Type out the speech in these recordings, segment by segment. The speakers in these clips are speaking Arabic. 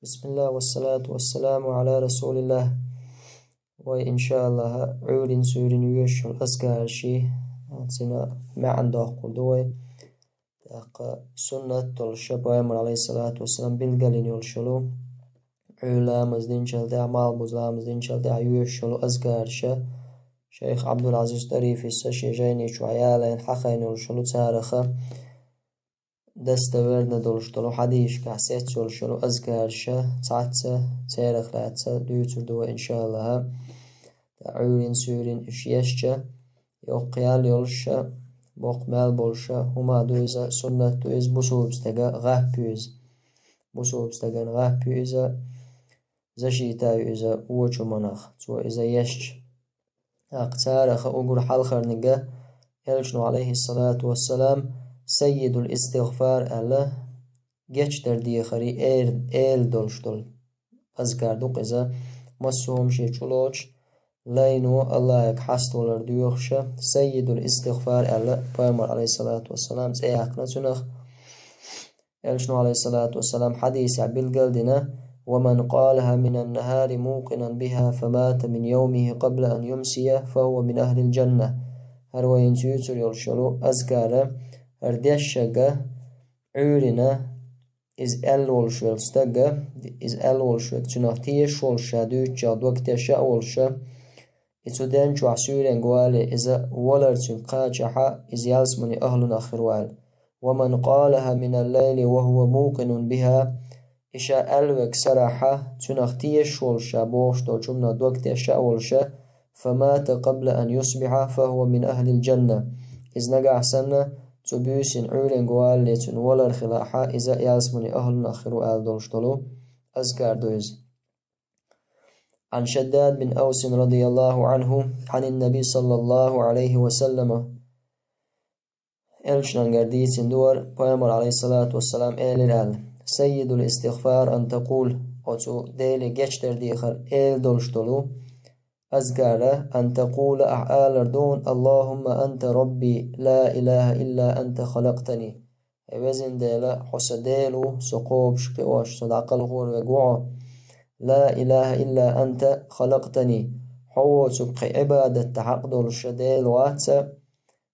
بسم الله والصلاة والسلام على رسول الله. وإن شاء الله عورين سورين يوش الأزكار شي سنة ما عنده قدوة سنة الشباب أمر عليه الصلاة والسلام بالقلين يلشلو علا مزدين شلد أعمال بزلا مزدين شلد يوشلو أزكار شا شيخ عبد العزيز طريفي السشي جيني شو عيالين حقين يلشلو تارخة دستورنا دولشتلو حديش كحسيت يلشلو أزكار شا تعتسا تارخ لاتسا دوتر دو إن شاء الله عورين سورين إشيشجا يوقيال يلشا بوقمال بولشا هما دويزا سنة دويز بوسوبستغا غاه بيوز بوسوبستغا غاه بيوزا زشيتا يوزا ووچو مناخ تو إزا يشج أقتارخ أقول حلخر نقا يلجنو عليه الصلاة والسلام سيد الاستغفار الله geçter diye khari el dolştol azgarduk iza masum şey çuloç laynu Allah hastolar diyorşa seyyidul istiğfar Allah Peygamber aleyhissalatu vesselam sayaqna sunaq elşnu aleyhissalatu vesselam hadisi bil galdina ومن قالها من النهار موقنا بها فمات من يومه قبل أن يمسي فهو من أهل الجنة هروين سيوتر يلشلو أزكارا أرديششا عورنا إز أل والشلستجا إز أل والشل تنافتيش والشادو جاد وقت شاء والشا إتودن شو عسيرن قوال إذا ولرتن قاجحا إز يلسمني أهل آخروال ومن قالها من الليل وهو موقن بها إشا ألوك سرحا تنافتيش والشا بوش دو جمنا وقت شاء والشا فمات قبل أن يصبح فهو من أهل الجنة إز نقع سنة تبيسن عورن قوال ليتن ولر خلاحا إذا يلسمني أهل آخروال دولشتلو أذكار دوز عن شداد بن أوس رضي الله عنه عن النبي صلى الله عليه وسلم إلشنان قرديتن دور بيامر عليه الصلاة والسلام إلال سيد الاستغفار أن تقول وتو ديلي جشتر ديخر إل دولشتلو أذكار أن تقول أحآل دون اللهم أنت ربي لا إله إلا أنت خلقتني وزن ديلا حسديلو سقوب شكواش صدق الغور وقوع لا إله إلا أنت خلقتني حو تبقي عبادة تحقد الشديل واتسا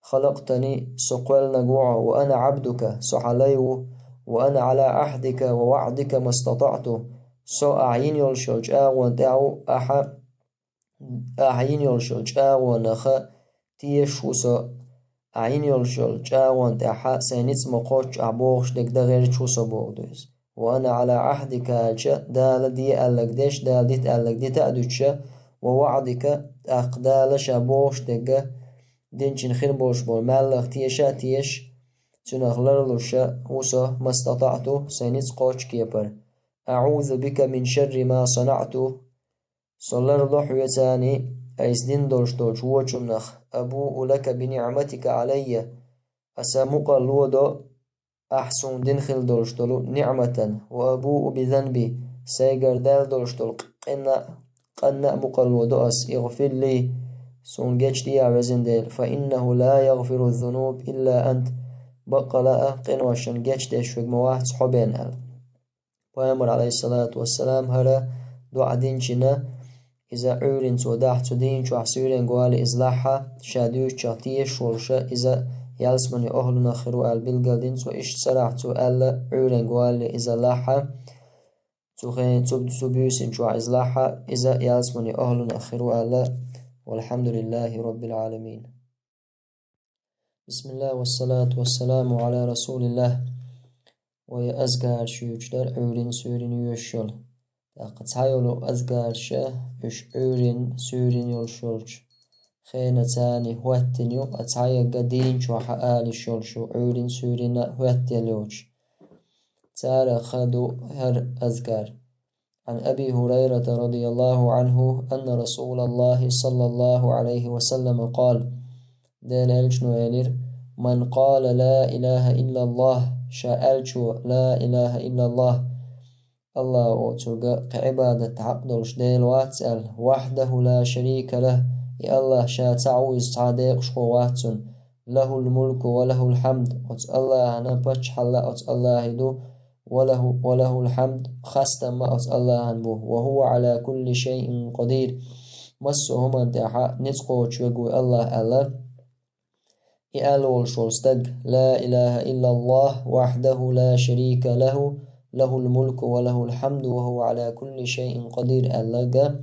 خلقتني سقوال نقوع وأنا عبدك سحليو وأنا على عهدك ووعدك ما استطعت سو أعين يلشوج وانتعو أعين يلشوج ونخا تيشوسا أعين يلشوج وانتعا سينيت مقوش عبوش دك دغير شوسا بودوز وأنا على عهدك دال دي ألقدش دال ديت ألقدي تأدوش ووعدك أقدال شابوش دك دينشن خير بوش بول مالغ تيشا تيش تنغلر لوشا وسا ما استطعت سينيت قوش كيبر أعوذ بك من شر ما صنعت صلر ضحويتاني أيزدين دولشتوش وچمنخ أبوء لك بنعمتك علي أسامق اللودو أحسن دنخل دولشتلو نعمة وأبوء بذنبي سيقر دال دولشتلو قنا مقلودو أس اغفر لي سونجيش دي عوزن ديل فإنه لا يغفر الذنوب إلا أنت بقلاء قنوشن جيش ديشوك مواحد صحبين أل ويامر عليه الصلاة والسلام هرا دعا دينشنا إذا عورين توداح تدين شو عسيرين قوال إزلاحا شاديوش شاتيش والشا إذا يلسمني أهلنا خيرو البلغالدين تو إش سرعتو ألا عورين قوال إذا لاحا تخين تبدو بيوسين شو إزلاحا إذا يلسمني أهلنا خيرو ألا والحمد لله رب العالمين. بسم الله والصلاة والسلام على رسول الله ويا أزقار شيوشدر عورين سورين يوشل قتايلو أزقار شه إش عورين سورين يوشلش خينا تاني هواتنيو أتعيا قدين شو حقالي شلشو عورين سورين هواتيلوش تارا خدو هر أذكار عن أبي هريرة رضي الله عنه أن رسول الله صلى الله عليه وسلم قال دين ألجنو يلير من قال لا إله إلا الله شاءلشو لا إله إلا الله الله أوتوغا كعبادة عقدلش ديل واتسأل وحده لا شريك له يا الله شا تعويز تعديق شقواتن له الملك وله الحمد الله أنا بتش حلا الله يدو وله الحمد خستم ما الله عنه وهو على كل شيء قدير مسهم انتحا نتقو تشوغو الله ألا إألول شولستق لا إله إلا الله وحده لا شريك له له الملك وله الحمد وهو على كل شيء قدير ألقى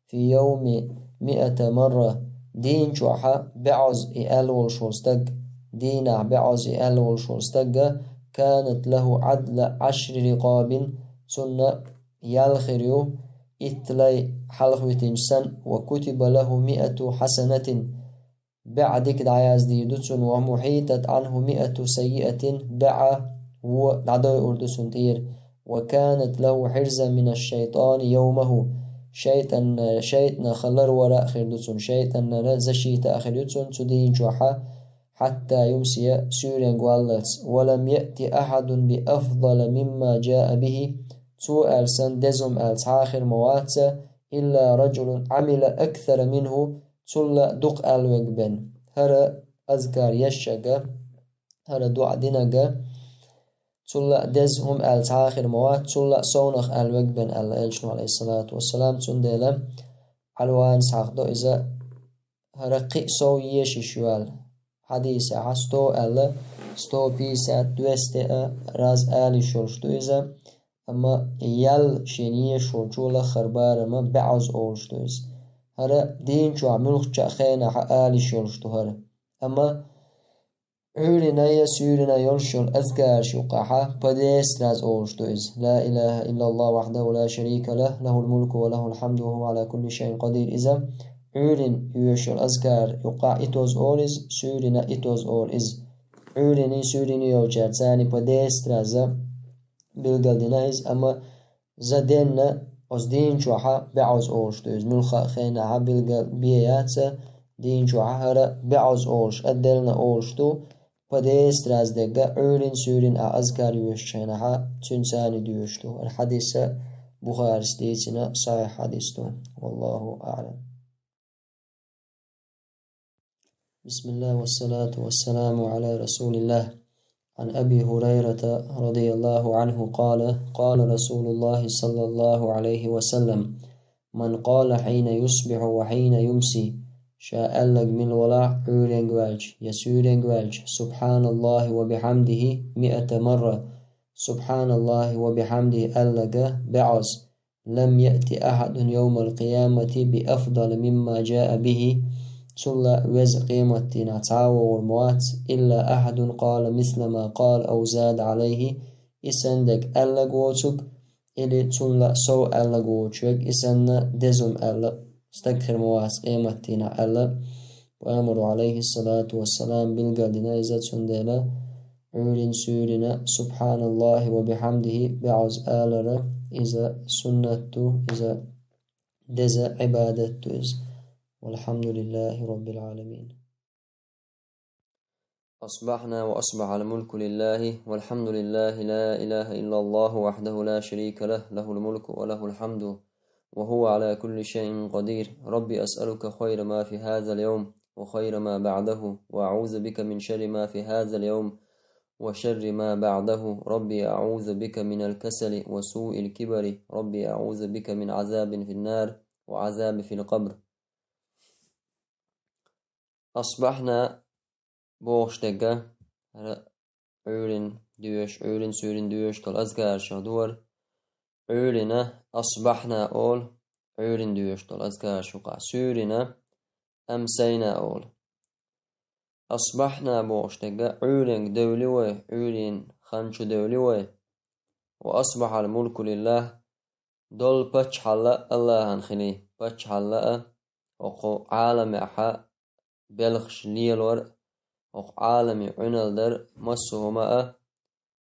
في يوم 100 مرة دين شوحا بعز إألول شولستق دينا بعز إألول شولستق كانت له عدل 10 رقاب سنة يالخريو إتلي حلقوتين سن وكتب له 100 حسنة بعدك دعياز ديدوتسن ومحيطت عنه 100 سيئة دعا ودعدوي أردسن تير وكانت له حرزا من الشيطان يومه شيطان خلر وراء خيردوتسن شيطان رزشيت أخيردوتسن تدين جوحا حتى يمسي سوريا قوالت ولم يأتي أحد بأفضل مما جاء به سؤال سندزم آخر موات إلا رجل عمل أكثر منه تلا دق الوجبن هرا أذكار يشجع هرا دعاء دينجا تلا دزهم آخر موات تلا صونخ الوجبن الإلشن عليه الصلاة والسلام تندلا علوان ساقدو إذا هرا قيسو يشيشوال حديث عستو ألا ستو بيسات دوستة راز آلي شورشتو إذا أما يال شينية شورشولا خربار ما بعض أولشتو إذا هرا دين شو عملوخ خينا آلي شورشتو هرا أما عولنا يسورنا يلشل أذكار شوقاحا بديس راز أولشتو إذا لا إله إلا الله وحده لا شريك له له الملك وله الحمد وهو على كل شيء قدير إذا عولن يوشل أذكار يقع إتوز أوليز سورنا إتوز أوليز عولني سورني يوجد ثاني بديس رازا بالقلدنايز أما زدنا أصدين شوحا بعوز أولشتوز ملخا خينا بالقل بيات دين شوحا هرا بعوز أولش أدلنا أولشتو بديس راز دقا عولن سورن أذكار يوشينها تنساني ديوشتو الحديث بخاري ستيتنا صحيح حديثتو والله أعلم. بسم الله والصلاة والسلام على رسول الله. عن أبي هريرة رضي الله عنه قال قال رسول الله صلى الله عليه وسلم من قال حين يصبح وحين يمسي شاء لك من ولا عورين قوالج يسورين قوالج سبحان الله وبحمده 100 مرة سبحان الله وبحمده ألق بعز لم يأتي أحد يوم القيامة بأفضل مما جاء به تلا وز قيمتنا تعاو والموات إلا أحد قال مثل ما قال أو زاد عليه إسندك ألا قوتك إلي تلا سو ألا قوتك إسن دزم ألا استكثر موات قيمتنا ألا وأمر عليه الصلاة والسلام بالقدنا إذا تندلا عول سورنا سبحان الله وبحمده بعز آلنا إذا سنة إذا دز عبادة والحمد لله رب العالمين. أصبحنا وأصبح الملك لله والحمد لله لا إله إلا الله وحده لا شريك له له الملك وله الحمد وهو على كل شيء قدير. ربي أسألك خير ما في هذا اليوم وخير ما بعده وأعوذ بك من شر ما في هذا اليوم وشر ما بعده. ربي أعوذ بك من الكسل وسوء الكبر. ربي أعوذ بك من عذاب في النار وعذاب في القبر. أصبحنا بوشتقة عولن ديوش عولن سورين ديوش كل أذكار شهدور عولنا أصبحنا أول عولن ديوش كل أذكار شقع سورنا أمسينا أول أصبحنا بوشتقة عولن دولوي عولن خانشو دولوي وأصبح الملك لله دول بچ حلا الله هنخلي بچ حلا وقو عالم أحا بلخش ليلور وق عالمي عنل در مسهما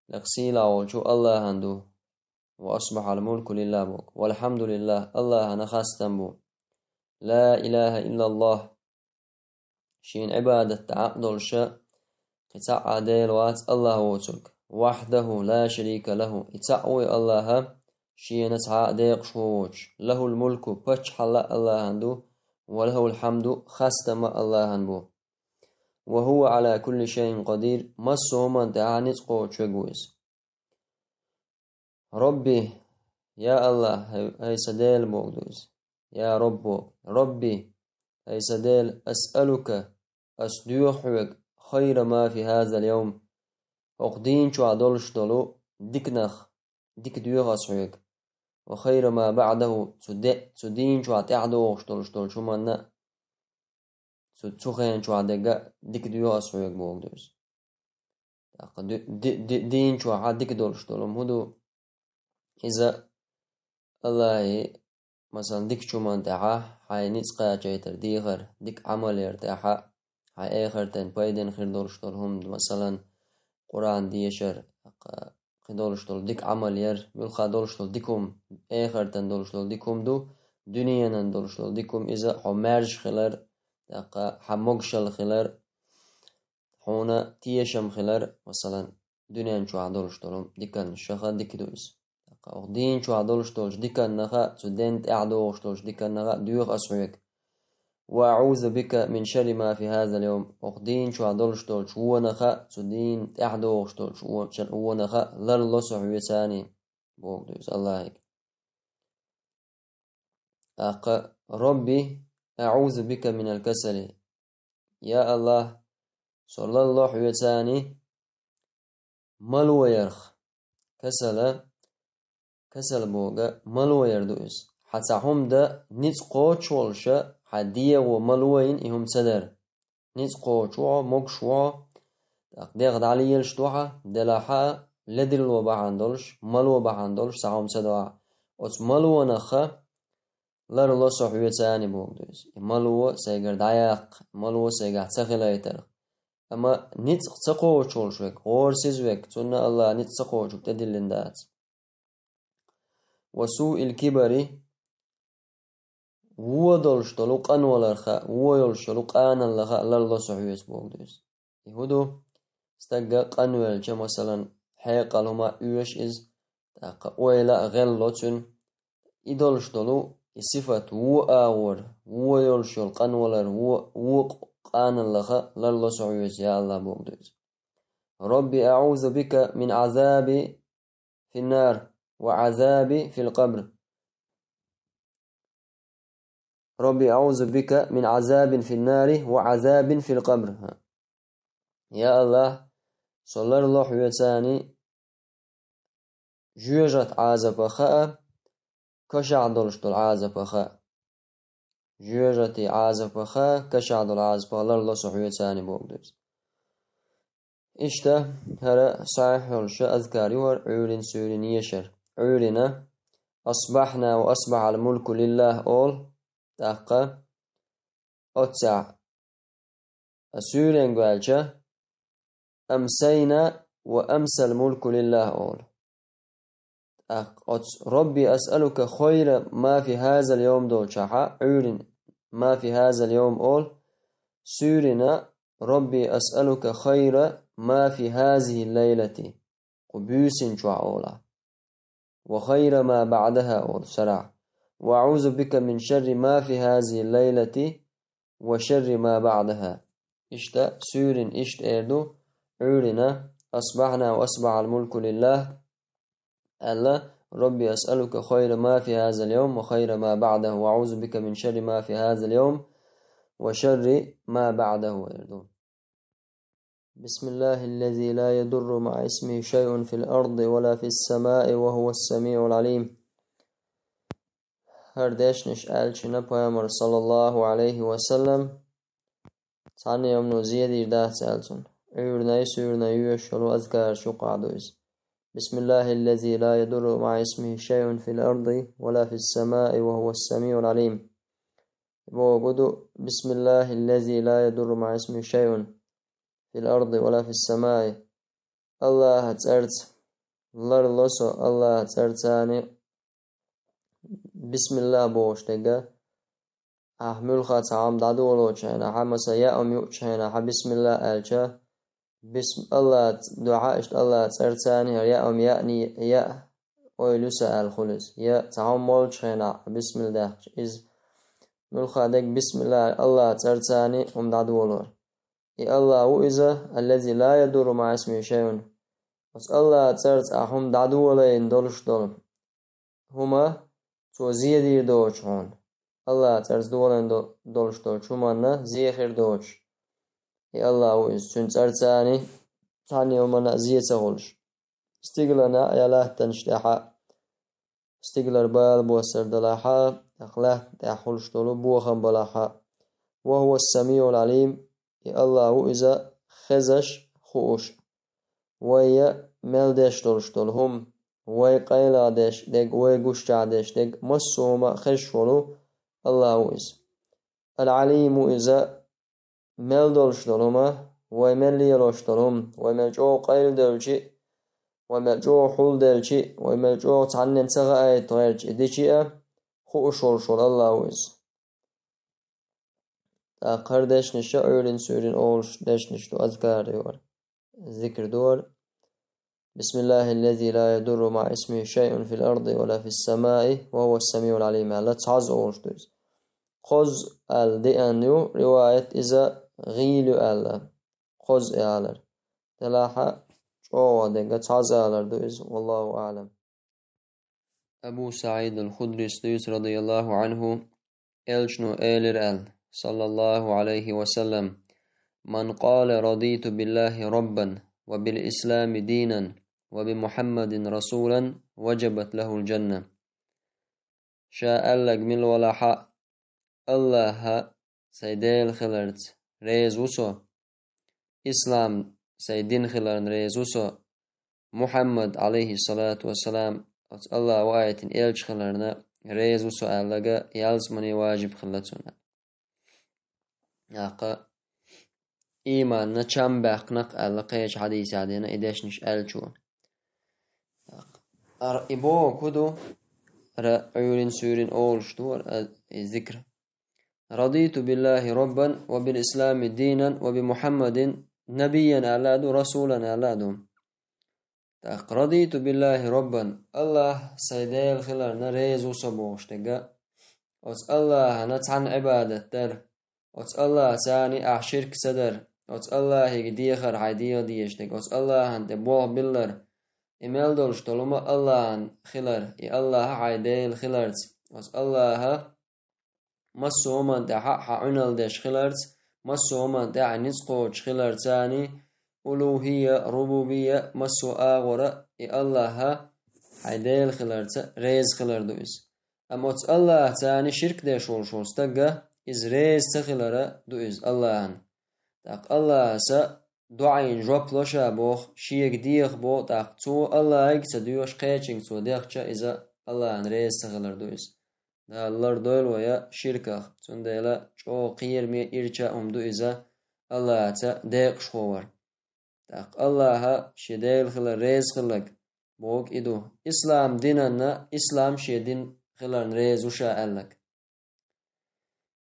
لقسيلا وجو الله هندو وأصبح الملك لله بوك والحمد لله الله نخاستن بو لا إله إلا الله شين عبادة تعقدل شاء قطع ديل وات الله وتك وحده لا شريك له اتعوي الله شين تعقديق شوش له الملك بچ حلا الله هندو وله الحمد خاستم الله هنبو وهو على كل شيء قدير مسوما دعانت قوة شقوز ربي يا الله هاي سديل بوغدوز يا ربي هاي سديل أسألك أسدوحك خير ما في هذا اليوم أقدين شو عدلش دلو ديكنخ ديك ديوغ أسحوك وخير ما بعده سدين شو عتعدو وشتلش دل شو منا سوخين شو عدقا ديك ديوغ أسحوك بوغدوز دين شو عدك دلش دلهم هدو إذا الله مثلا ديك شو من تاعه حي نتسقى جيتر ديغر ديك عمل يرتاحة حي آخر تن بايدن خير دولش دولهم مثلا قرآن ديشر دولش دول ديك عمل ير بلخا دولش دول ديكم آخر تن دولش دول ديكم دو دنيا دولش دول ديكم إذا حمرج خلر حمقشل خلر حونا تيشم خلر مثلا دنيا شو عدولش دولهم ديكن شخا ديك دوز دين شو عدولش دولش ديكن نخا سدنت أعدوش دولش ديكن نخا ديوغ أسعوك وأعوذ بك من شر ما في هذا اليوم أخدين شو عدولش دولش هو نخا سدين أعدوش دولش هو نخا لرلو سعوي ثاني بوك دوز الله هيك ربي أعوذ بك من الكسل يا الله صلى الله عليه وسلم ملو يرخ كسل بوغا ملو يردوز حتى هم دا نيت قوش والشا حدية وملوين إهم سدر نيت قوش مقشوا ديغد علي يلشتوحا دلاحا لدل وبعندولش ملو بعندولش سعهم سدوا أتس ملو نخا لر الله صحوية ثاني بوغدوز ملو سيقر دايق ملو سيقر تسخلا يتر أما نيت قوش والشوك غور سيزوك تنا الله نيت قوش تدلن دات وسوء الكبر هو دولش دلوق أن ولرخا هو يلش دلوق أن لخا لله صحيح بوغدوز يهودو استجا قنويل مثلا حيق لهما يوش إز ويلا غلطن يدولش دلو صفة هو آور هو يلش القن ولر هو قان لخا لله صحيح يا الله بوغدوز ربي أعوذ بك من عذاب في النار وعذاب في القبر ربي أعوذ بك من عذاب في النار وعذاب في القبر يا الله صلى الله عليه وسلم جوجت عذاب خاء كشع دلشت العذاب خاء جوجت عذاب خاء كشع دل عذاب الله سبحانه وتعالى بوغدوز إشتا هرا صحيح الشاء أذكاري عورين سورين يشر عورنا أصبحنا وأصبح الملك لله أول تاقا أتسع سورين قالجا أمسينا وأمسى الملك لله أول ربي أسألك خير ما في هذا اليوم دول شحا عورين ما في هذا اليوم أول سورنا ربي أسألك خير ما في هذه الليلة قبوس شعولا وخير ما بعدها أول سرع وأعوذ بك من شر ما في هذه الليلة وشر ما بعدها إشتا سور إشت إردو عورنا أصبحنا وأصبح الملك لله ألا ربي أسألك خير ما في هذا اليوم وخير ما بعده وأعوذ بك من شر ما في هذا اليوم وشر ما بعده إردو بسم الله الذي لا يضر مع اسمه شيء في الأرض ولا في السماء وهو السميع العليم هردش نشأل پیامبر صلى الله عليه وسلم تعني يوم نوزيد إرداه سألتون عورنا يسورنا يوشلو أذكار شو قعدوز بسم الله الذي لا يضر مع اسمه شيء في الأرض ولا في السماء وهو السميع العليم بسم الله الذي لا يضر مع اسمه شيء في الأرض ولا في السماء الله تأرت لرلسو الله تأرتاني بسم الله بوش تجا أحمل خاتم دادو لوجهنا حمسا يا يوجهنا بسم الله ألجا بسم الله دعاء الله تأرتاني يا يعني يا ويلوسا الخلص يا تعمل شهنا بسم الله إز ملخادك بسم الله الله تأرتاني دادو لوجه الله وإذا الذي لا يدور مع اسمه شيء بس الله ترت أهم دعدو لين دولش دول هما تو زيدير دوش هون الله ترت دولين دولش دولش هما نا زيخير دوش يا الله ويز تون ترتاني تاني هما زيتا غولش استقلنا يا لا تنشتاحا استقلر بال بوسر دلاحا أخلاه تحولش دولو بوخم بلاحا وهو السميع العليم يا الله إذا خزش خوش ويا ملدش دولش دولهم وي قيلا دش دق وي قشع دش دق مسوما خشولو الله إذا العليم إذا ملدولش دولهما وي ملي يلوش دولهم وي ملجو قيل دولشي وي ملجو حول دولشي وي ملجو تعنن تغاية طيرج إديشي خوشول شول الله إذا قردش نشا أولين سورين أولش دش نشتو أذكار دور ذكر دور بسم الله الذي لا يضر مع اسمه شيء في الأرض ولا في السماء وهو السميع العليم لا تعز أولش دوز خذ الدئنيو رواية إذا غيل ألا خذ أعلر تلاحة شو دقة تعز أعلر دوز والله أعلم. أبو سعيد الخدري رضي الله عنه إلشنو إيلر صلى الله عليه وسلم من قال رضيت بالله ربا وبالإسلام دينا وبمحمد رسولا وجبت له الجنة. شاء لك من ولا حق الله سيديل خلرت ريزوسو إسلام سيدين خلرن ريزوسو محمد عليه الصلاة والسلام الله وآية إلش خلرنا ريزوسو ألغا يالس مني واجب خلتنا ياقا إيمان نشام باقنق ألقيش حديث عدينا إداش نش ألشو إبو كدو رأيولين سورين أولش دور ذكر رضيت بالله ربا وبالإسلام دينا وبمحمد نبيا أعلادو رسولا أعلادو رضيت بالله ربا الله سيدي الخلال نريزو صبوش تقا وس الله نتعن عبادة در وس الله ثاني أحشرك صدر وس الله يقديخر حيديو ديش تق وس الله انت بوه بلر إمال دولش طالما الله عن خلر إي الله حيدي الخلرت وس الله مسو من تحق عنال دش خلرت مسو من تحق نسقوش خلرت ثاني ألوهية ربوبية مسو آغورة إي الله حيدي الخلرت ريز خلر دويس أما الله ثاني شرك دش شول ستقى إز ريز تخلر دويس الله عن تاق الله سا دعين جوب لوشا بوخ شيك ديخ بو تاق تو الله يكتا ديوش قيچنگ تو ديخشا إذا الله عن ريز تخلر دويس دا الله دويل ويا شركة تنديلا جو قير مي إرچا دو إذا الله تا ديق شخور تاق الله شديل خلر ريز خلق بوك إدو إسلام ديننا إسلام شدين خلر ريز وشا ألك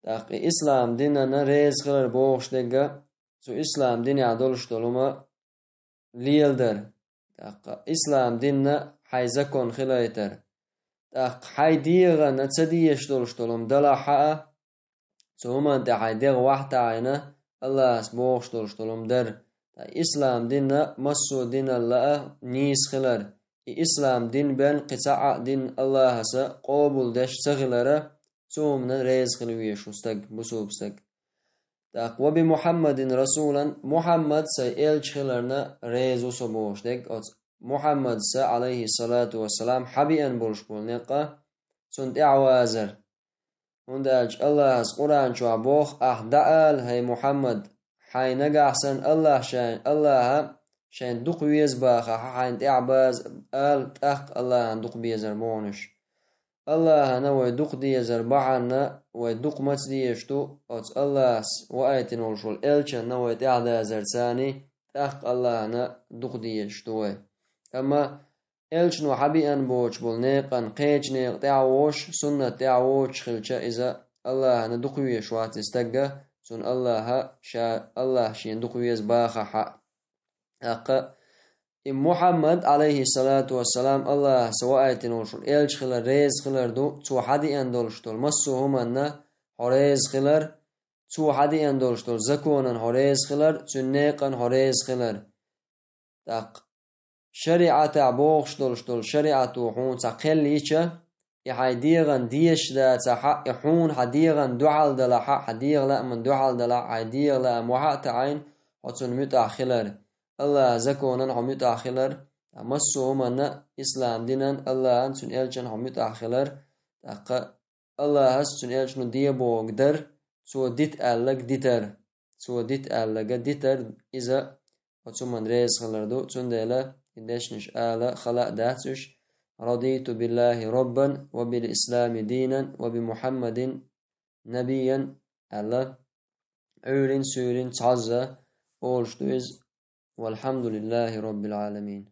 تاق إسلام ديننا ريز خلر بوخش دقا تو إسلام ديني عدولش دولما ليلدر تاق إسلام ديننا حيزكون خلايتر تاق حيديغا نتسديش دولش دولم دلا حقا تو هما انت حيديغ واحدة عينا الله بوخش دولش دولم در إسلام ديننا مسو دين الله نيس خلر إسلام دين بين قطاع دين الله سا قابل دش سخلره تومنا ريز خلويش وستق بسوبستق تاق وبمحمد رسولا محمد سا إلش خلرنا ريز وصبوش دق محمد سا عليه الصلاة والسلام حبيئا بولش بولنقا سنت إعوازر هندالج الله قرآن شو عبوخ أحدأل هاي محمد حين نجا أحسن الله شان الله شان دق ويز باخا حين تعباز آل تأخ الله عن دق بيزر مونش الله أنا ويدق ديزر بعنا ويدق مت ديشتو أت الله وآيت نورشول إلش أنا ويتعدى زرساني تأخ الله أنا دق ديشتو أما إلش نو حبي أن بوش بولنيقن قيج نيق تعوش سنة تعوش خلشة إذا الله أنا دق ويش واتستقى سن الله شا الله شين دقويز باخا حق محمد عليه الصلاة والسلام الله سواء تنوشل إلش خلر ريز خلر دو تو حدي اندولشتول مسو همنا هريز خلر تو حدي اندولشتول زكونن هريز خلر تنيقن هريز خلر تاق شريعة عبوغش دول شريعة وحون تقل يشا يحيديغن ديش دا تحق يحون حديغن دعال دا لحق حديغ لا من دعال دا لحق حديغ لا موحق تعين حتون متأخلر الله زكونا هم متأخلر مسو من إسلام دينن الله أنتون إلجن هم متأخلر الله هستون إلجن ديبو قدر سو ديت ألق ديتر سو ديت ألق ديتر إذا حتون من ريز خلردو تون ديلا إدشنش آلا خلق داتش رضيت بالله ربا وبالإسلام دينا وبمحمد نبيا الله عورين سورين تعزى أولشتوز والحمد لله رب العالمين.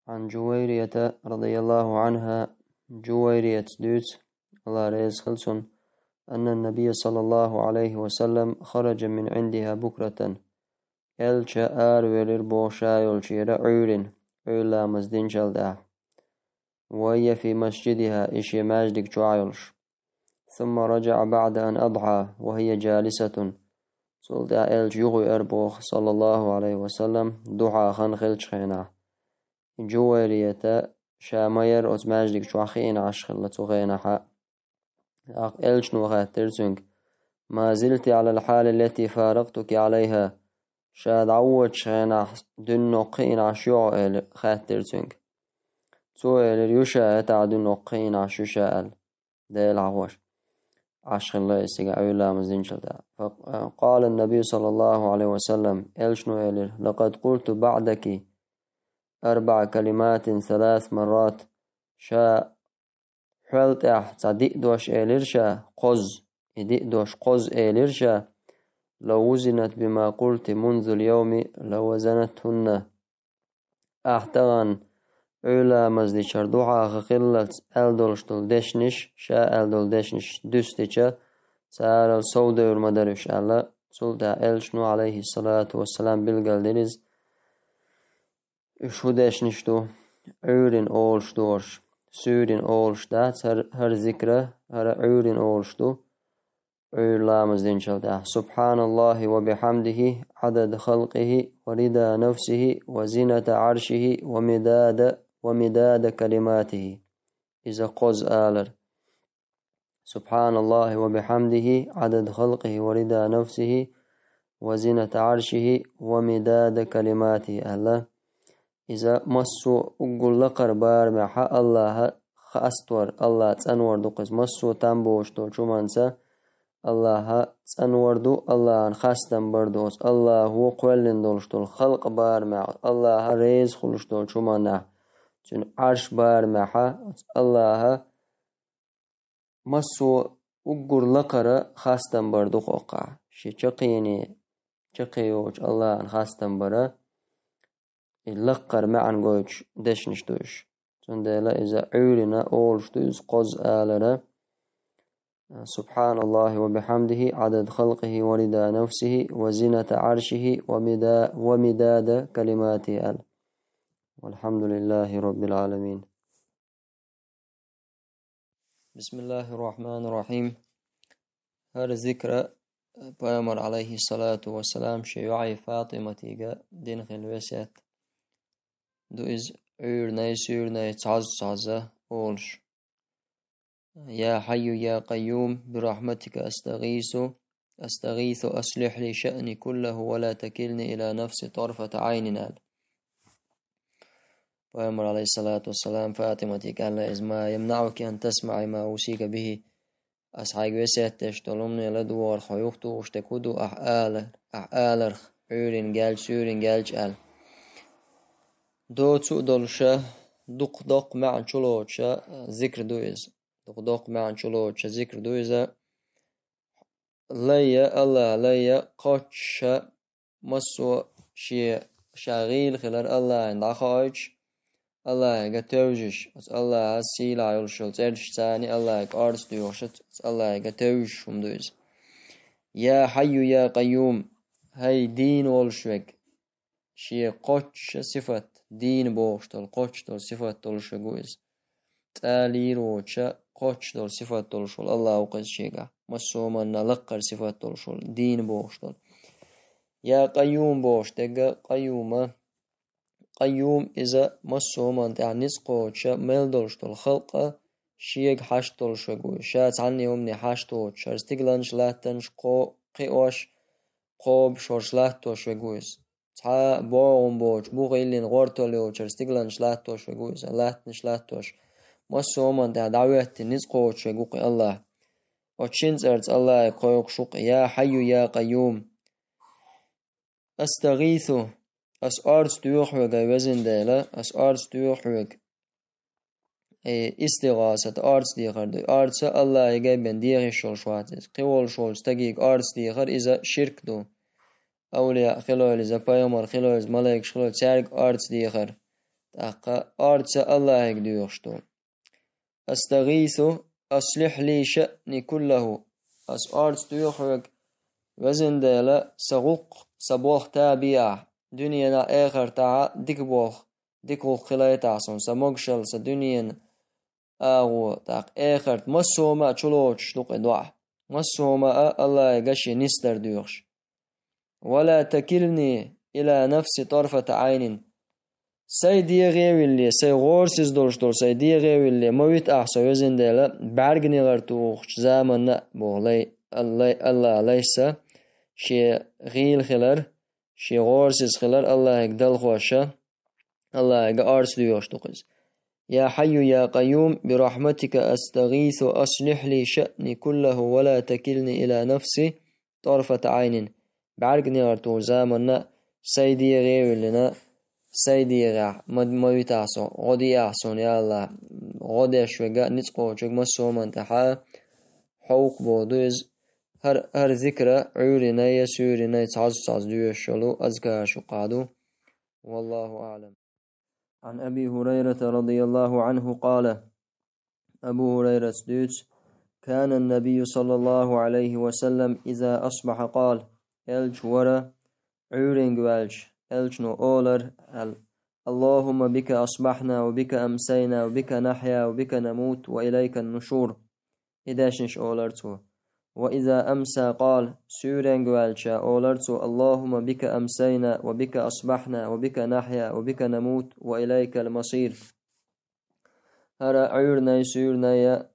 عن جويرية رضي الله عنها جويرية دوت الله ريز خلصن أن النبي صلى الله عليه وسلم خرج من عندها بكرة إلشا آرولر بوشايل شيرا عورين عولا مزدين جلده وهي في مسجدها إشي ماجدك جعيلش ثم رجع بعد أن أضحى وهي جالسة سلطة إلش يغي أربوخ صلى الله عليه وسلم دعا خنخلش خينا جويرية شامير أت ماجدك جوخين عشخلة غينها إلش نوغات ترسنك ما زلت على الحال التي فارقتك عليها شاد عود شغنا دن نقين عشيو خاترتنك تو الريوشا تاع دن نقين عشيو شال ديل عوش عشق الله يسيق عولا مزنشل دا فقال النبي صلى الله عليه وسلم إلشنو إلر لقد قلت بعدك 4 كلمات 3 مرات شا حلت صديق دوش إلرشا قز يديق دوش قز إلرشا لو وزنت بما قلت منذ اليوم لوزنتهن احتغن علا مزدي شردوحا خقلت ألدولشتل دشنش شا ألدول دشنش دستيشا سأل الصودة والمدرش ألا سلطة إلشنو عليه الصلاة والسلام بالقلدرز شو دشنشتو عورين أولشتوش سورين أولشتات هر ذكرى هر عورين أولشتو سبحان الله وبحمده عدد خلقه ورضا نفسه وزنة عرشه ومداد كلماته إذا قز آلر سبحان الله وبحمده عدد خلقه ورضا نفسه وزنة عرشه ومداد كلماته الله إذا مسو أقول لقر بار محا الله خاستور الله تنور دقز مسو تنبوشتو شمانسا الله تنوردو الله خاستن بردوس الله هو قولن دولشتو الخلق بار مع الله ريز خلشتو شمانا چون عرش بار محا الله مسو أقر لقر خاستن بردو قوقع شي چقيني چقيوش الله خاستن برا اللقر معن قوش دشنشتوش چون ديلا إذا عورنا أولشتوز قز آلرا سبحان الله وبحمده عدد خلقه ورضا نفسه وزنة عرشه ومداد كلماته والحمد لله رب العالمين. بسم الله الرحمن الرحيم. هر ذكرى بأمر عليه الصلاة والسلام شيوعي فاطمة دين خلوسات دو إز عور ناي تعز أولش يا حي يا قيوم برحمتك أستغيث أصلح لي شأني كله ولا تكلني إلى نفسي طرفة عين. وأمر عليه الصلاة والسلام فاطمة قال ما يمنعك أن تسمعي ما أوصيك به أسعيك وسيت تشتلمني لدوار خيوختو واشتكودو أحآلر عورين قال سورين قال جال دو تؤدلشة دق معن شلوتشة ذكر دويز دق معن شلوتشة ذكر دويزة ليا الله ليا قاتش مسو شي شاغيل خلال الله عند خايج الله قتوجش الله سيلا يلشل ترش ثاني الله أرس ديوشت الله قتوج هم دويز يا حي يا قيوم هاي دين والشوك شي قاتش صفة دين بوشتل قاتش دول صفة تلشجوز تالي روتشا قاتش دول صفة تلشل الله وقز شيقا مسوما نلقر صفة تلشل دين بوشتل يا قيوم بوشتل قيومة قيوم إذا مسوم أنت عن نسقوش ملدولش الخلق شيك حشتول شغو شات عني يومني حشتول شرستيغلانش لاتنش قيوش قوب شورش لاتو شغويس تا بوغم بوش بوغيلين غورتوليو شرستيغلانش لاتو شغويس لاتنش لاتوش مسوم أنت دعوت نسقوش شغو الله وشينز أرز الله قيوك شق يا حي يا قيوم أستغيثو أس أرز تيوحوغ وزن ديلا أس أرز تيوحوغ استغاثة أرز ديخر دي أرز الله يجيبن ديخي شول شواتيز قول شول استجيق أرز ديخر إذا شرك دو أولياء خلول إذا بايمر خلول إذا ملايك خلول تارك أرز ديخر تاقا أرز الله يجديوشتو أستغيثو أصلح لي شأني كله أس أرز تيوحوغ وزن ديلا سغوق سبوخ تابيع دنيا آخر تاع ديكبوخ خلاي تعصون سموغشل سدنيا أغو تاق آخر مسوما تشلوش شلوق إدواع مسوما الله يقشي نستر ديوخش ولا تكلني إلى نفسي طرفة عين سيدي غيوي اللي سي غورسيز دولش دول سيدي غيوي اللي مويت أحسو وزن ديلا بعرقني غرتوخش زامن بوغلي الله ليس شي غيل خلر شي غورسيز خلر الله يقدل خوشة الله يقارس ديوش تقز يا حي يا قيوم برحمتك أستغيث أصلح لي شأني كله ولا تكلني إلى نفسي طرفة عين بعرقني غرتو زامن سيدي غير لنا سيدي غا مدموي تاسو غدي أحسن يا الله غدي شوغا نتقو شوغ مسوم انتحا حوق بودوز هر ذكرى عورنا يسورنا يتعز ديوشلو أذكار شقادو والله أعلم عن أبي هريرة رضي الله عنه قال أبو هريرة ديوت كان النبي صلى الله عليه وسلم إذا أصبح قال إلج ورا عورنج والج إلج نو أولر اللهم بك أصبحنا وبك أمسينا وبك نحيا وبك نموت وإليك النشور إداشنش أولرتو وإذا أمسى قال سورنج والشا أولرتو اللهم بك أمسينا وبك أصبحنا وبك نحيا وبك نموت وإليك المصير هرا عيرنا سورنا يا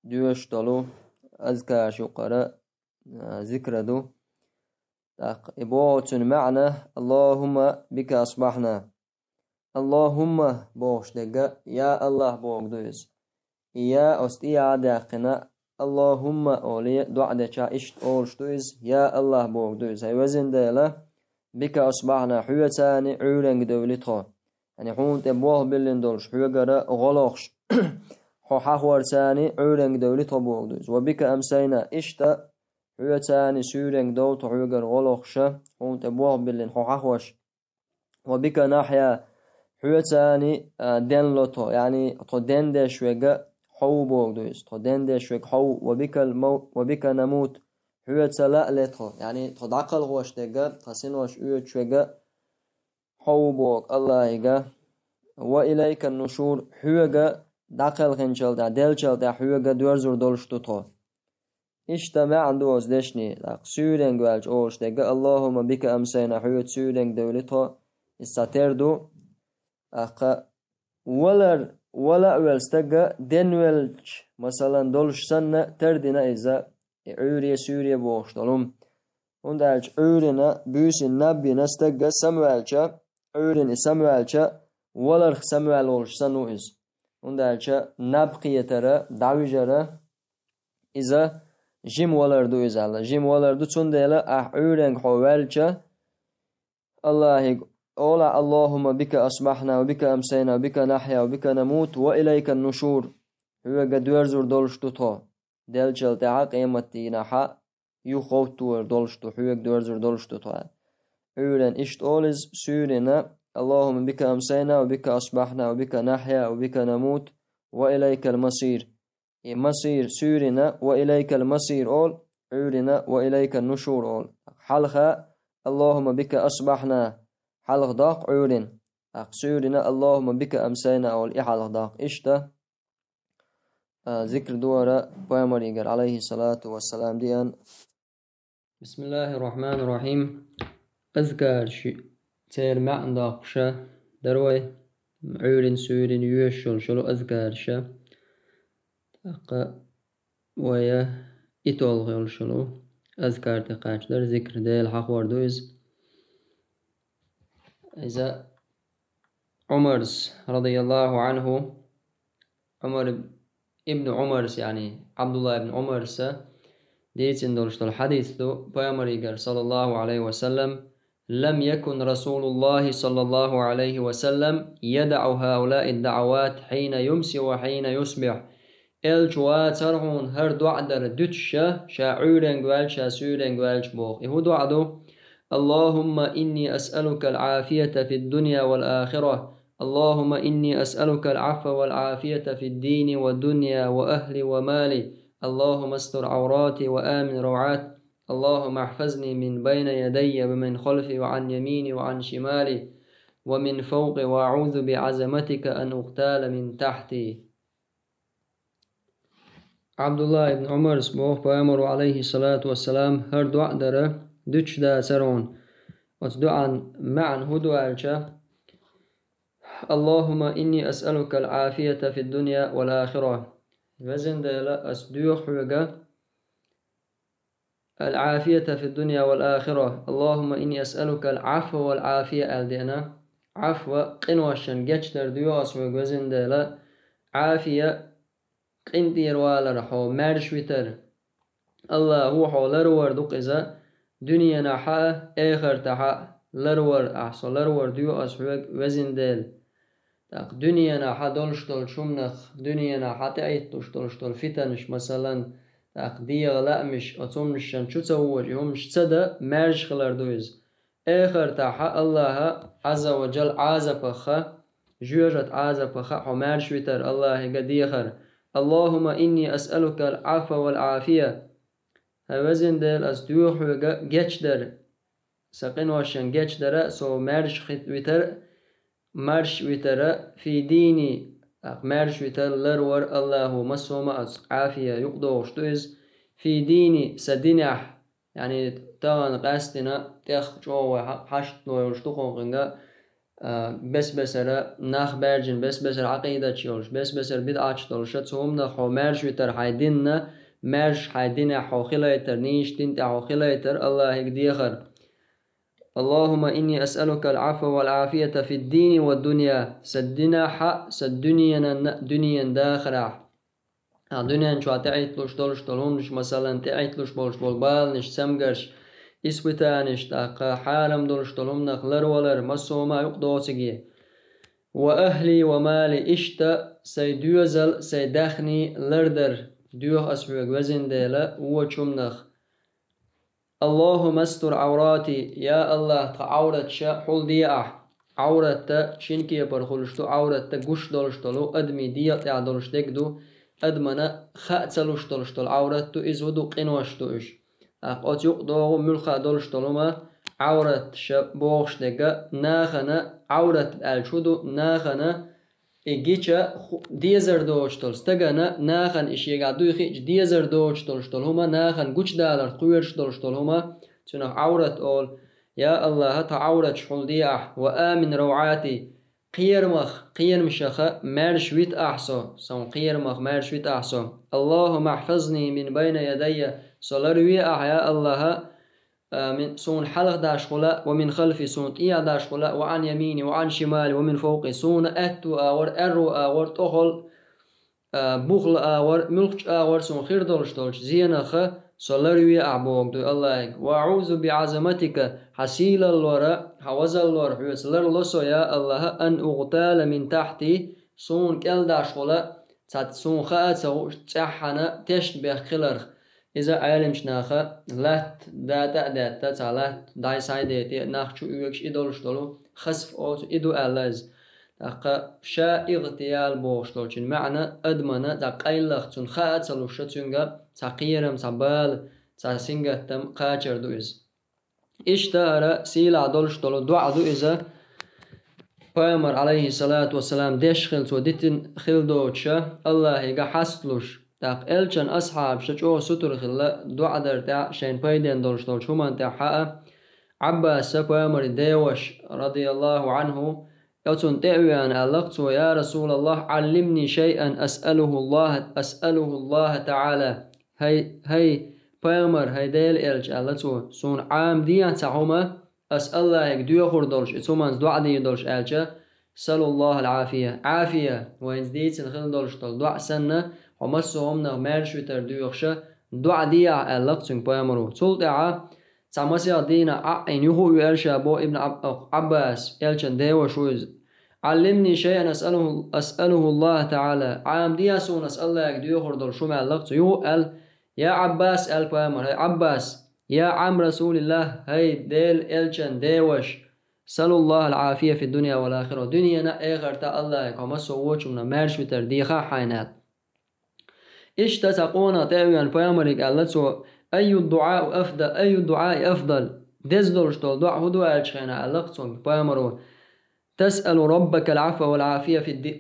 دوشتلو أذكار شقرا ذكر دو إبوات معنى اللهم بك أصبحنا اللهم بوش دقا يا الله بوك دوز يا أستيا داقنا اللهم أولي دعاء إشت أولش دوز يا الله بوك دوز هاي وزن ديلا بك أصبحنا حيوتاني عورنج دولتها يعني حون تبوه بلين دولش حيوغرا غلوخش حو حخورتاني عورنج دولتها بوك دوز وبك أمسينا إشتا حيوتاني سورنج دولت حيوغر غلوخش حون تبوه بلين حو حخوش وبك نحيا حيوتاني دين لوتو يعني تو دين ديش ويغا حو بوغ دويس تو دين ديش ويغ حو وبك نموت حيوتا لتو يعني تو دعقل غوش ديغا تسين وش اوش ويغا حو بوغ الله يغا وإليك النشور حيوغا دعقل غنشل دا ديلشل دا حيوغا دورزور دولشتو تو اجتماع عندوز دشني سورنج والج اوش ديغا اللهم بك أمسينا حيوت سورنج دولتو استاتردو أقا ولا ولستجا دنولج مثلا دولش سنة تردنا إذا عوري سوريا بوشتلهم وندالج عورنا بيس النبي نستجا سموالجا عورن سموالجا ولا سموال ولش سنو إز وندالج نبقية ترى دعوجرا إذا جيم ولردو إذا الله جيم ولردو تندلا عورن حوالجا الله أولا اللهم بك أصبحنا وبك أمسينا وبك نحيا وبك نموت وإليك النشور هو قد يرزور دولشتو تو دلجل تعاق قيمتي نحا يخوتو دولشتو هو قد يرزور دولشتو تو أولا إشت أولز سورنا اللهم بك أمسينا وبك أصبحنا وبك نحيا وبك نموت وإليك المصير مصير سورنا وإليك المصير أول أولنا وإليك النشور أول حلخة اللهم بك أصبحنا حلق داق عورين أقصورنا اللهم بك أمسينا أو الإحلق داق إشتا ذكر دورة بامريقر عليه الصلاة والسلام ديان بسم الله الرحمن الرحيم أذكار تير معن داقشة دروي عيرين سورين يوشل شلو أذكار شا ويا إتول غير شلو أذكار تقاش در ذكر ديل حق وردوز إذا عمرس رضي الله عنه عمر ابن عمرس يعني عبد الله بن عمرس ديت اندولشت الحديث دو بيامريجر صلى الله عليه وسلم لم يكن رسول الله صلى الله عليه وسلم يدع هؤلاء الدعوات حين يمسي وحين يصبح الجوات سرهون هر دعدر دتشا شاعورن قوال شاسورن قوال بوخ إهو دعدو اللهم إني أسألك العافية في الدنيا والآخرة اللهم إني أسألك العفو والعافية في الدين والدنيا وأهلي ومالي اللهم استر عوراتي وآمن روعات اللهم احفظني من بين يدي ومن خلفي وعن يميني وعن شمالي ومن فوقي وأعوذ بعظمتك أن أغتال من تحتي. عبد الله بن عمر سبوه بأمر عليه الصلاة والسلام هر دعاء دره دتش دا سرون وتدعان معا هدوالشا اللهم إني أسألك العافية في الدنيا والآخرة وزن ديلا أسدوح وقا العافية في الدنيا والآخرة اللهم إني أسألك العفو والعافية ألدينا عفو قنوشن جتشتر ديوس وزن ديلا عافية قندير والرحو مرشوتر الله هو حولر وردق إذا دنيا نحا آخر تحا لرور أحصل لرور ديوس وزن ديل دنيا نحا دولشتول شمنخ دنيا نحا تعيطوش دولشتول فتنش مثلا ديغ لأمش أتومشن شو تسوج همش تصدى مرش خلر دويز آخر تحا الله عز وجل عازبخا جوجت عازبخا حمار شويتر الله قديخر اللهم إني أسألك العفو والعافية هوزن ديل أسدوح وجتشدر سقين وشن جتشدر سو مرش ويتر مرش ويتر في ديني مرش ويتر لرور الله مسوما عافية يقدوش تويز في ديني سدينح يعني طبعا قاستنا تخ جوا حشت نويلش تقونغا بس بسرا ناخ برجن بس بسر عقيدة تشيولش بس بسر بدعة تشتولش تسوم نخو مرش ويتر حيدنا مرش حيدنا حو خلايتر نيش تنت حو خلايتر الله يقديخر اللهم إني أسألك العفو والعافية في الدين والدنيا سدنا حق سدنيا دنيا داخرة دنيا شو تعيطلوش دولش دولهمش مثلا تعيطلوش بولش بولبالنش سمقرش إسبتانش تاق حالم دولش دولهم نخلر ولر مسوما يقدوسجي وأهلي ومالي إشتا سيدوزل سيدخني لردر ديوه أسحوك وزن ديلا وشمنخ اللهم استر عوراتي يا الله تعورت شا حول دياح عورت شنكي برخلشتو عورت قش دولشتلو أدمي ديات يعدولشتكدو أدمنا خاتلوشتلشتو العورت إزودو قنوشتو إش أقوت يقدو ملخا دولشتلوما عورت شا بوغشتكا ناخنا عورت الشودو ناخنا إجيتشا ديزر دوشتل استجنا ناخن إشي قعدو يخيج ديزر دوشتل هما ناخن قوش دالر قويرشتل هما تنو عورت أول يا الله تعورت شحول دياح وآمن روعاتي قير مشخ مرشويت أحسو سون قير مخ مرشويت أحسو اللهم احفظني من بين يدي صلروي يا الله من سون حلق داشخلا ومن خلفي سون إيا داشخلا وعن يميني وعن شمالي ومن فوقي سون أتو آور أرو آور تخل بخل آور ملقش آور سون خير دولش زينخ صلروي أعبوك دو الله وأعوذ بعظمتك حسيل الورا حوز الورا حوزلر لسو يا الله أن أغتال من تحتي سون كل داشخلا تات سون خاات سوش تحنا تشبه خلرخ إذا عالم شناخا لات داتا تعالات داي سايدتي ناخشو يوكش إدولش دولو خسف أوت إدو ألاز تاقا شا اغتيال بوشتولشن معنى أدمنا تاقايلخ تون خااتلوش تونغا تاقيرم تابال تاسينغتم قاچر دوئز إشتارا سيلا دولش دولو دوعدو إذا پیامبر عليه الصلاة والسلام دشخل تو ديتن خلدوتشا الله يقا حسلوش تاق الچن أصحاب شجوه ستر خلا دعا در تا شين بايدين دولشتول شومان تا حقا عباس پیامبر ديوش رضي الله عنه يوتون تعوان اللقط يا رسول الله علمني شيئا أسأله الله تعالى هي بيامر هي ديل إلج اللتو سون عام ديان تعوما أسأل الله يقدو خردولش إتومانز دعا دي دولش ألجا سأل الله العافية عافية وين زديت الخل دولش طول دعا سنة ومسوهمنا مارشو تردوخشا دعا ديا اللقطن بيامرو طول دعا تعمسي دينا إن يهو يلشا بو ابن عباس يلشن ديو شويز علمني شيئا أسأله الله تعالى عام ديا سون أسأل الله يقدو خردولش مع اللقط يهو يا عباس بيامر هي عباس يا عم رسول الله هي ديل إلشن ديوش سألوا الله العافية في الدنيا والآخرة دنيا آخر تا الله كما سووش من مارش بترديخا حينات إيش تتقونا تأويان بيامرك اللتو أي الدعاء أفضل دزدولش تول دعا هدو ألشخينا اللقصون بيامرو تسأل ربك العفو والعافية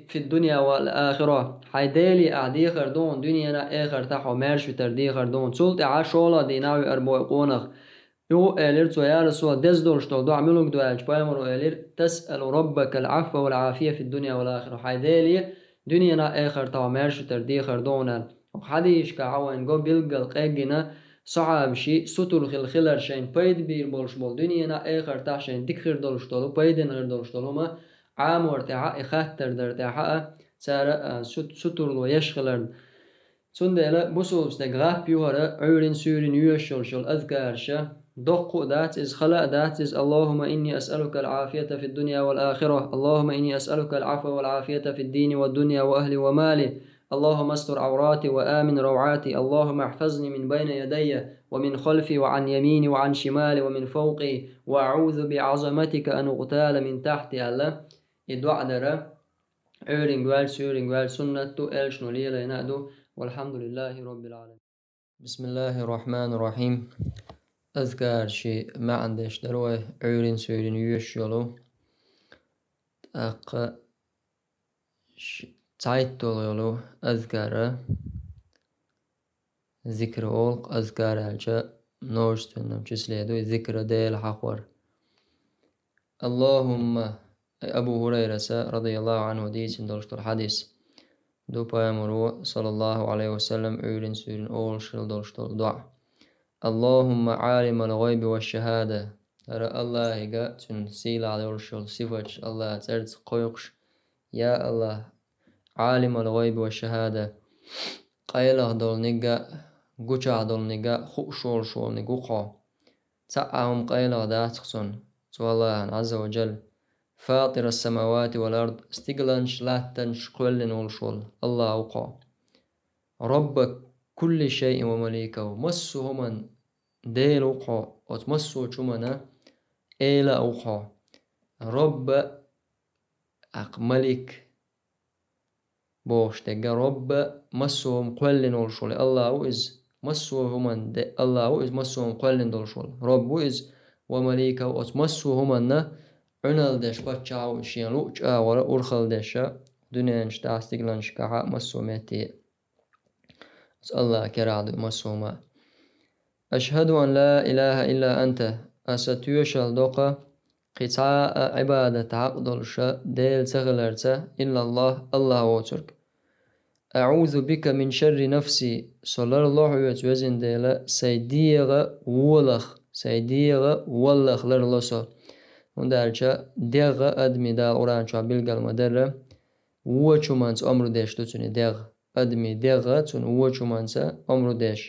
في الدنيا والآخرة حيدالي أعدي خردون دنيا آخر تحو مارش وتردي خردون سلط عشولا ديناوي أربو قونخ يو إليرتو يا رسول دزدول شتو دو عملوك دو ألج بايمرو إلير تسأل ربك العفو والعافية في الدنيا والآخرة حيدالي دنيا آخر تحو مارش وتردي خردون وحديش كعوان قو بيلقى القاقنا صعب شيء ستر خلر شين بايد بير بولش بول دنيا آخر تح شين ديك خير دولش طولو بايدن غير دولش طولو ما عام ورتعاء خاتر درتعاء سارة ستر لو يشخلر سندلا بوسوس تغاف بيوهر عورين سورين يوشل شل أذكارشا دق ذات إز خلق ذات إز اللهم إني أسألك العافية في الدنيا والآخرة اللهم إني أسألك العفو والعافية في الدين والدنيا وأهلي ومالي اللهم استر عوراتي وآمن روعاتي اللهم احفظني من بين يدي ومن خلفي وعن يميني وعن شمالي ومن فوقي وأعوذ بعظمتك أن أغتال من تحتي الله إدعاء درا عورين سورين سنة إلشنو ليلة ينادو والحمد لله رب العالمين. بسم الله الرحمن الرحيم. أذكار شيء ما عندش دروه عورين سورين يوشيلو تايتول يلو أذكار ذكر أولق أذكار الجا نوشت إنهم جسليدو ذكر ديل حقور اللهم أبو هريرة رضي الله عنه ديس دولشت الحديث دو بيامرو صلى الله عليه وسلم عورين سورين أول شل دولشت الدعاء اللهم عالم الغيب والشهادة ترى الله يقا تنسيل على ورشل صفج الله ترد قيقش يا الله عالم الغيب والشهادة قيله دول نقا قجع دول نقا خؤشول شول نقوقا تعهم قيله داتخصن تو الله عز وجل فاطر السماوات والأرض استقلنش لاتنش قلن والشول الله أوقا رب كل شيء ومليكه مسه من ديل أوقا وتمسه شمنا إيلا أوقا رب ملك بوش تجا رب مسهم قلن والشول الله إز مسهم الله إز مسهم قلن والشول رب إز ومليكه وتمسهم عنال دش بتشاو شين لوج ورا أرخل دشة دنيانش تاستقلنش كها مسومتي الله كراد مسوما أشهد أن لا إله إلا أنت أستيوشل دوقة قطاع عبادة عقدلش ديل تغلرت إلا الله وترك أعوذ بك من شر نفسي صلى الله عليه وسلم ديل سيديغ ولخ لرلسو وندارجا ديغ أدمي دا أورانشا بلغال مدرة وچومانس أمرو ديش دوتوني ديغ أدمي ديغ تون وچومانس أمرو ديش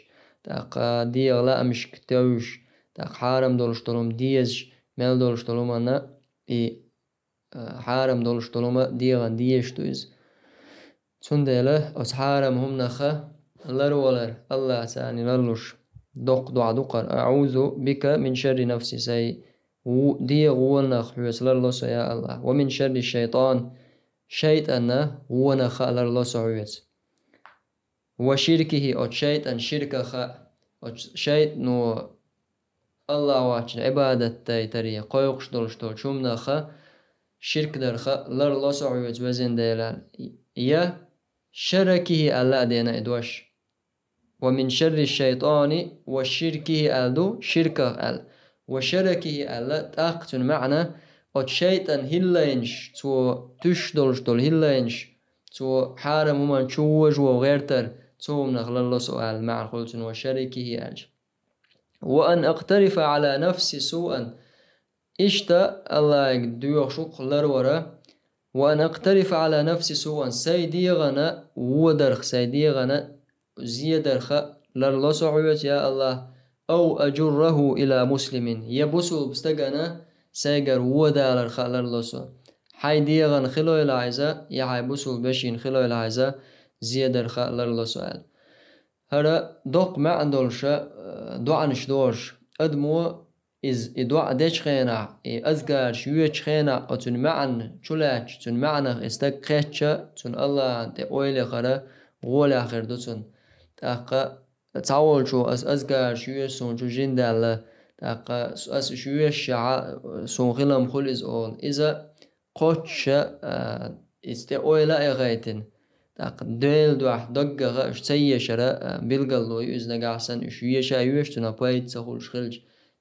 تاق ديغ لا أمشك توش تاق حارم دولش طولم ديز ميل دولش طولم أنا حارم دولش طولم ديغان ديش دوز تون ديله أس حارم هم نخا لرولر الله تاني لرلوش دعا دقر أعوذ بك من شر نفسي سي دي غولنخ حوصل الله يا الله ومن شر الشيطان شيطان غونخ الله سعويت وشركه أو شيطان شركه شيط نو الله واجن عبادة تري قيقش دولشتول شمنخ شرك درخ الله سعويت وزن ديلال يا شركه الله دينا إدوش ومن شر الشيطان وشركه ألدو شركه أل وشركه ألا تأقتن معنا ات شيطان هيلينش تو تشدلش دول هيلينش تو حارم همان تشوج وغيرتر تو من الله سؤال مع خلص وشركه ألج. وأن أقترف على نفسي سوءا إشتا الله يقدو شق لرورا. وأن أقترف على نفسي سوءا سيدي غنا ودرخ سيدي غنا زيدرخ لرلصعوت يا الله أو أجره إلى مسلم يبسو بستغنا سيجر ودا لرخ لرلصو حي ديغن خلو العزة يحي بسو بشين خلو العزة زيدرخ لرلصو هذا دوق ما عندولش دوعنش دورش أدمو إز إدوع ديش خينا أزقار شويش خينا أتون معن شلاش تون معنا استقيتش تون الله أنت أويلي خرا غولي آخر دوتون تاقا تعول شو أزقار شويش سون شو جندال تاقا أس شويش شعا سون خلام خلز أول إذا قوتش است أويلا إغايتن تاق ديل دوح دقة سيشرا بيلقلو يزنق أحسن شويشا يوش تنا بايد سخولش خلج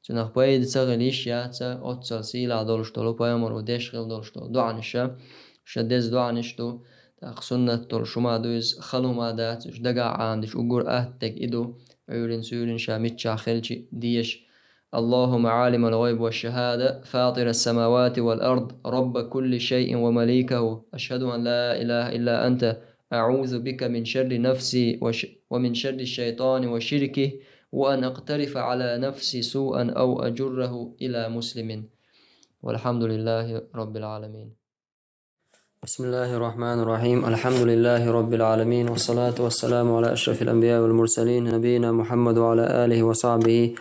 تنا بايد سغليش يا تا أتصل سيلا دولشتولو بايمر وديش خل دولشتولو دوعنشا شدز دوعنشتو تاق سنة تولشما دوز خلو ما دات دقا عاندش أقور أهتك إدو عيرين سورين شامتشا خلجي ديش. اللهم عالم الغيب والشهادة فاطر السماوات والأرض رب كل شيء ومليكه أشهد أن لا إله إلا أنت أعوذ بك من شر نفسي ومن شر الشيطان وشركه وأن أقترف على نفسي سوءا أو أجره إلى مسلم. والحمد لله رب العالمين. بسم الله الرحمن الرحيم. الحمد لله رب العالمين والصلاة والسلام على أشرف الأنبياء والمرسلين نبينا محمد وعلى آله وصحبه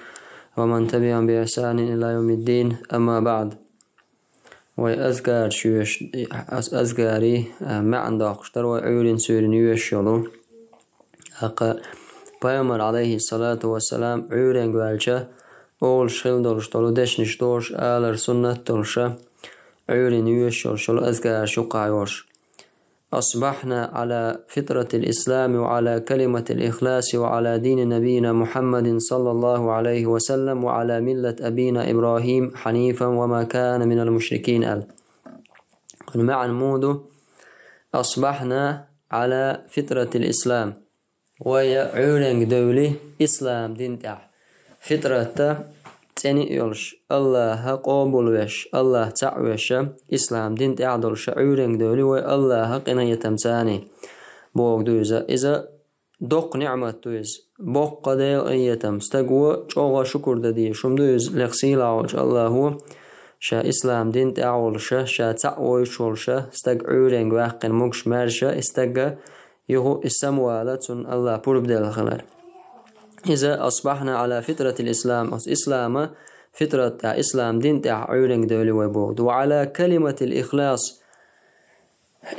ومن تبعهم بإحسان إلى يوم الدين. أما بعد وأذكار شويش أذكاري ما عندك اشتر وعيون سورين يوشلو أق بيامر عليه الصلاة والسلام عيون قالشة أول شيل دولشتلو دشنش دورش آلر سنة دولشة عيون يوشلو أذكار شقع يورش. أصبحنا على فطرة الإسلام وعلى كلمة الإخلاص وعلى دين نبينا محمد صلى الله عليه وسلم وعلى ملة أبينا إبراهيم حنيفا وما كان من المشركين مع المود أصبحنا على فطرة الإسلام ويعلن دولي إسلام دين تاع فطرة تاني يولش الله قابل وش الله تعوش إسلام دين تعدل شعورين دولي والله قنا يتمساني بوق دوزا إذا دوق نعمة دوز بوق قديل يتم استقوى شوغا شكر ددي شم دوز لغسيل عوش الله هو شا إسلام دين تعول شا تعوي شول شا استقعورين واقن مكش مارشا استقى يهو السموالة الله بربدل خلال. إذا أصبحنا على فطرة الإسلام إسلام فطرة إسلام دين تاع عيرين دولي ويبوغد وعلى كلمة الإخلاص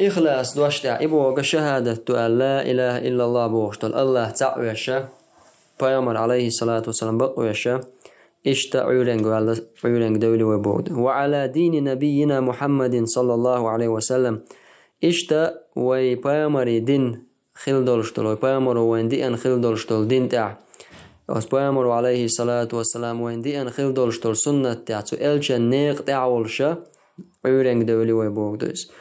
إخلاص دوش تاع إبوغ شهادة أن لا إله إلا الله بوغشتل الله تعويشا بيامر عليه الصلاة والسلام بقويشا إشتا عيرين دولي ويبوغد وعلى دين نبينا محمد صلى الله عليه وسلم إشتا ويبيامر دين خل دولشتل ويبيامر وين دي أن خل دولشتل دين تاع أسبامر عليه الصلاة والسلام وين دي أن خل دولشتل سنة تاعتو إلشا نيق تعولشا عيرين دولي ويبوغدوز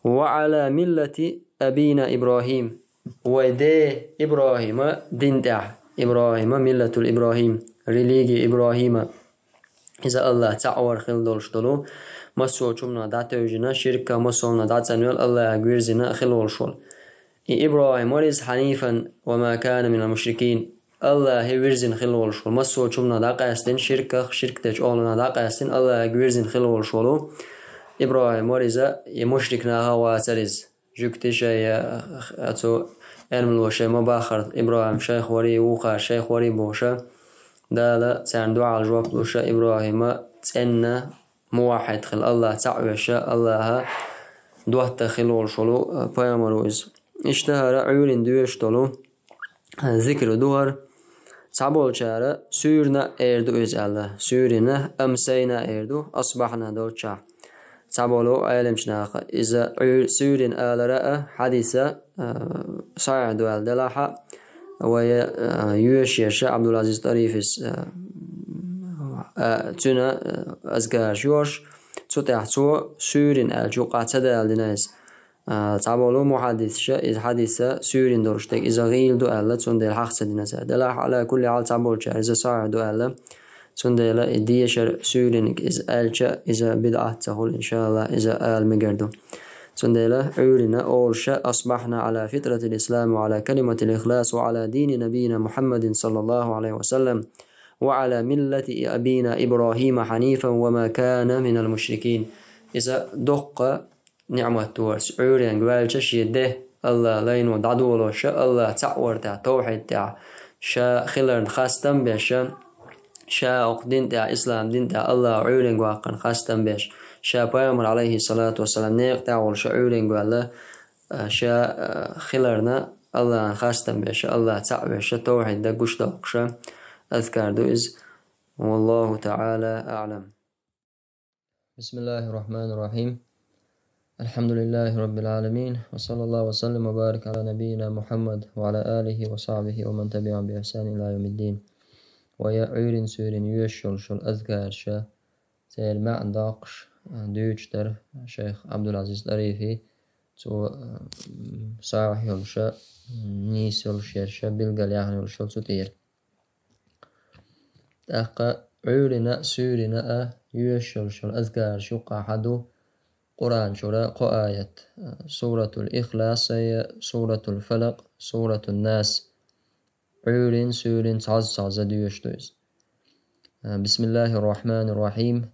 وعلى ملة أبينا إبراهيم ودي إبراهيم دين تاع إبراهيم ملة الإبراهيم ريليجي إبراهيم إذا الله تعور خل دولشتلو مسو چمنا داتوجنا شركة مسونا داتنوال الله أقويرزنا خل والشول إبراهيم ورز حنيفا وما كان من المشركين الله هيرزن خل والشول مسو چمنا داقاستن شركة تجعلنا داقاستن الله أقويرزن خل والشولو إبراهيم ورزا يمشركنا هوا ترز جوكتش أتو علم الوشي مباخر إبراهيم شيخ وري وقع شيخ وري بوشا دالا تاندو على الجواب لوشا إبراهيم تأنا موحد خل الله تعوشا الله دوحت خل والشولو بيامروز اشتهر عيون دوشتلو ذكر دوهر تعبول شارع سورنا اردو از الله سورنا امسينا اردو اصبحنا دوشا تعبولو عالم شناخ اذا سورن آلراء حديثة صحيح دوال دلاحة ويوش يشا عبد العزيز طريفس تنا أذكار شورش تحتو سورين ألجو قاعدة لناس تعبولو محادث إذا حديثة سورين درشتك إذا غيل دو ألا تندل حق سدناس دلا على كل حال تعبولش إذا صار دو ألا تندل إديشر سورينك إذا ألجا إذا بدعة تقول إن شاء الله إذا آل مجردو تندل عورنا أولش أصبحنا على فطرة الإسلام وعلى كلمة الإخلاص وعلى دين نبينا محمد صلى الله عليه وسلم وعلى ملة أبينا إبراهيم حنيفا وما كان من المشركين إذا دق نعمة تورس عوريان قوالش يده الله لينو دعدولو شاء الله تعور تاع توحيد تاع شا خلرن خاستم بيش شا أقدين تاع إسلام دين تاع الله عوريان قواقن خاستم بيش شا بيامر عليه الصلاة والسلام نيق تعول شا عوريان قوالا شا خلرنا الله خاستم بيش الله تعور شا توحيد دا قش دوقشا أذكار دوئز والله تعالى أعلم. بسم الله الرحمن الرحيم. الحمد لله رب العالمين وصلى الله وسلم وبارك على نبينا محمد وعلى آله وصحبه ومن تبعهم بإحسان إلى يوم الدين. ويا عير سورين يشل شل أذكار شا سير مع داقش دوجتر شيخ عبد العزيز الريفي تو صاحي الشا نيس الشير شا بلغل يعني الشل ستير أقا عورنا سورنا يشل شل أذكار شقا حدو قرآن شراء قآية سورة الإخلاص سورة الفلق سورة الناس عور سور تعز ديوشتوز. بسم الله الرحمن الرحيم.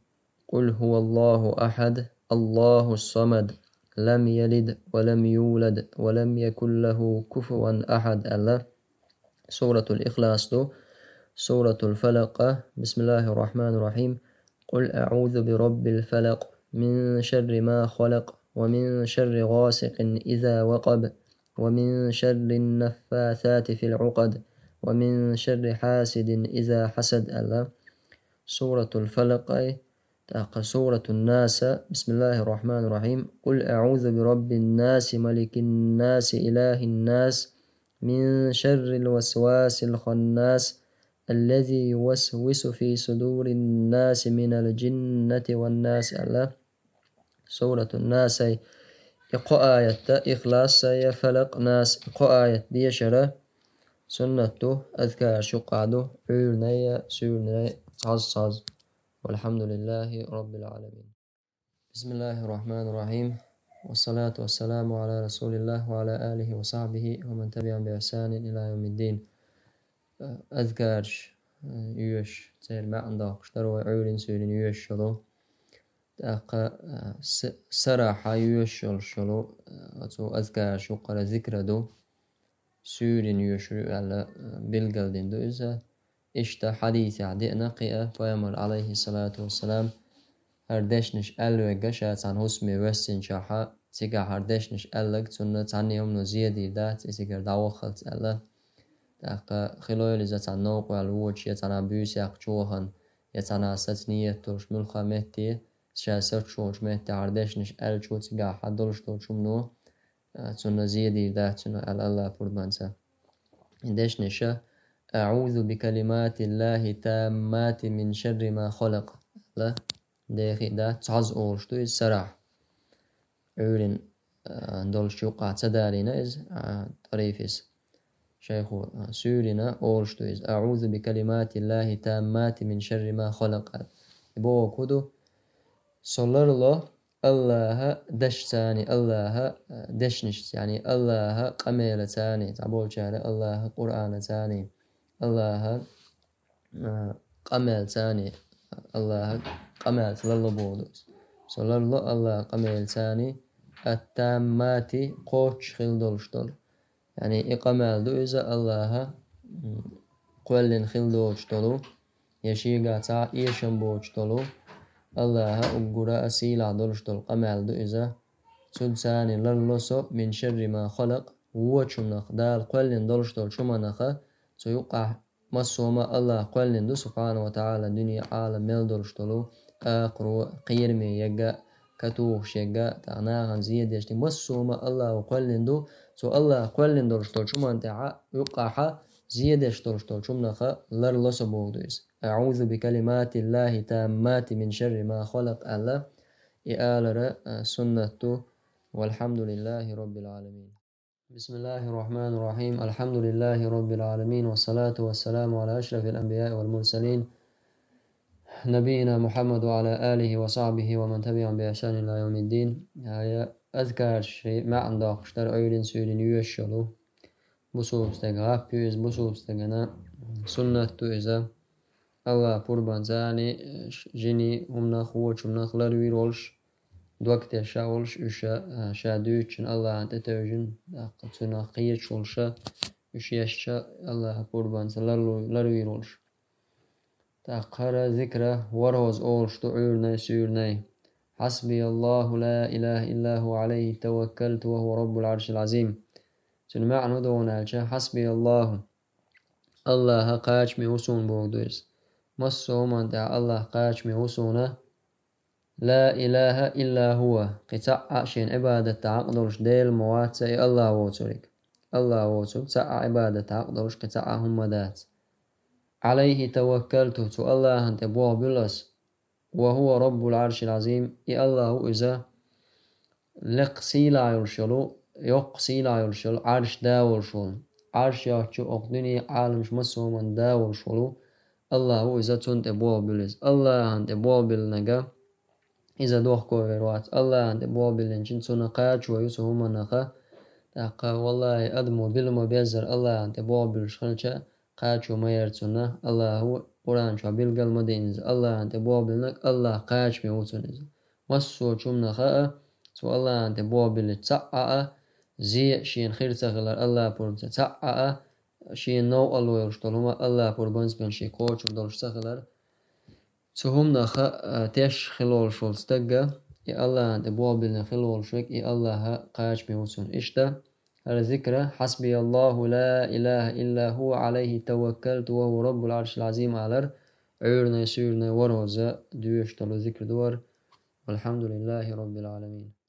قل هو الله أحد الله الصمد لم يلد ولم يولد ولم يكن له كفوا أحد. الله سورة الإخلاص دو سورة الفلق. بسم الله الرحمن الرحيم. قل أعوذ برب الفلق من شر ما خلق ومن شر غاسق إذا وقب ومن شر النفاثات في العقد ومن شر حاسد إذا حسد. الله سورة الفلق. سورة الناس. بسم الله الرحمن الرحيم. قل أعوذ برب الناس ملك الناس إله الناس من شر الوسواس الخناس الذي يوسوس في صدور الناس من الجنة والناس. الله سورة الناس آية إخلاص فلق ناس آية ديشرة سنته أذكار شقعده عورنية سورنية تعصص والحمد لله رب العالمين. بسم الله الرحمن الرحيم والصلاة والسلام على رسول الله وعلى آله وصحبه ومن تبعهم بإحسان إلى يوم الدين. أذكار يوش سير ما عندك اشتروا عورين سورين يوش شلو سراحة يوشل شلو أتو أذكار شقر ذكر دو سورين يوشل على بالقلدين دو إذا إشتا حديث عدئنا قئة فيمر عليه الصلاة والسلام هردشنش ألوغ شات عن حسمي وستين شاحا تيقا هردشنش ألوغ تنة عن يوم نزيدي دات إسيقر دعوخلت ألا تاقا خلويل إذا عن نوقع الووش يتعنا بيوس يقجوهن يتعنا ستنية ترش ملخة مهتي شاسر شوش مهتي هردشنش ألجو تيقا حدولش ترش منو تنة زيدي دات تنة ألا بردمانسا إندشنش أعوذ بكلمات الله تامات من شر ما خلق. لا داخل دا تعز أولش تو السراح عولن دولش يقع تدارينا إز طريفس شيخ سورنا أولش تو إز أعوذ بكلمات الله تامات من شر ما خلق. بو كدو صلى الله دش ثاني الله دشنش يعني الله قميل ثاني تعبول شهر الله قرآن ثاني الله قمل ثاني الله قمل لله بودس صلى الله قمل ثاني التامات قوش خلدولشتول يعني إقامل دو إذا الله قولن خلدولشتولو يشيغا تا إيشن بوشتولو الله أقرأ أسيلا دولشتول قمل دو إذا سلساني للسو من شر ما خلق ووشمنخ دال قولن دولشتول شمنخ سيقع مصوما الله قلندو سبحانه وتعالى دنيا عالم ملدرشتلو أقرو قيرمي يجا كتوخ يجا تعناغن زيادة يشتي مصوما الله قلندو سو الله قلندرشتل شو من تع يقع زيادة يشترشتل شو منخ لر لسبوديس. أعوذ بكلمات الله تامات من شر ما خلق. الله إآلر سنة والحمد لله رب العالمين. بسم الله الرحمن الرحيم. الحمد لله رب العالمين، والصلاة والسلام على أشرف الأنبياء والمرسلين نبينا محمد وعلى آله وصحبه ومن تبعهم بإحسان إلى يوم الدين. أذكر شيء ما عندك اشتر أيلين سيرين يوشلو بصوبستك غابيز بصوبستكنا سنة إذا الله قربان زاني جيني همنا خوش همنا خلروي رولش دوقت شاولش إشا شادوچن الله أنت توجن قتنا قيت شولشا إش يشا الله قربان لروي رولش تأخر ذكره ورهوز أولش تعورنا سيرنا حسبي الله لا إله إلا هو عليه توكلت وهو رب العرش العظيم. تنمعنو دونا حسبي الله الله قاش مي وسون بوغدوس مصو من دع الله قاش مي وسونا لا إله إلا هو قطع عشان عبادة تعقدوش ديل مواتسي الله ووترك الله ووترك تع عبادة تعقدوش قطع هم دات عليه توكلت تو الله أنت بوه بلس وهو رب العرش العظيم إي الله إذا لق سيلا يرشلو يق سيلا يرشل عرش داول شول عرش يحجو أقدني عالم شمسو من داول شلو الله إذا تنت بوه بلس الله أنت بوه بالنجا إذا دوخ كويروات الله أنت بوه بالنجن سنقات ويسو هم نخا تاقا والله أدمو بلما بيزر الله أنت بوه بالشخلشة قاتشو ما يرتنا الله هو قرآن شو بيلقى المدينز الله أنت بوه بالنك الله قاتش ميوتنز مسو شم نخا سو الله أنت بوه بالتسعى زي شين خير تغلر الله برد تسعى شين نو الله يرشتلهم الله بربانس بين شي كوش ودلش تغلر سهم نخا تيش خلول شولستقى يا الله أنت بوه بالن خلول شوك يا الله قاتش ميوتن إشتا الذكر حسبي الله لا إله إلا هو عليه توكلت وهو رب العرش العظيم علر عيرنا سيرنا وروزا دوشتلو ذكر دور والحمد لله رب العالمين.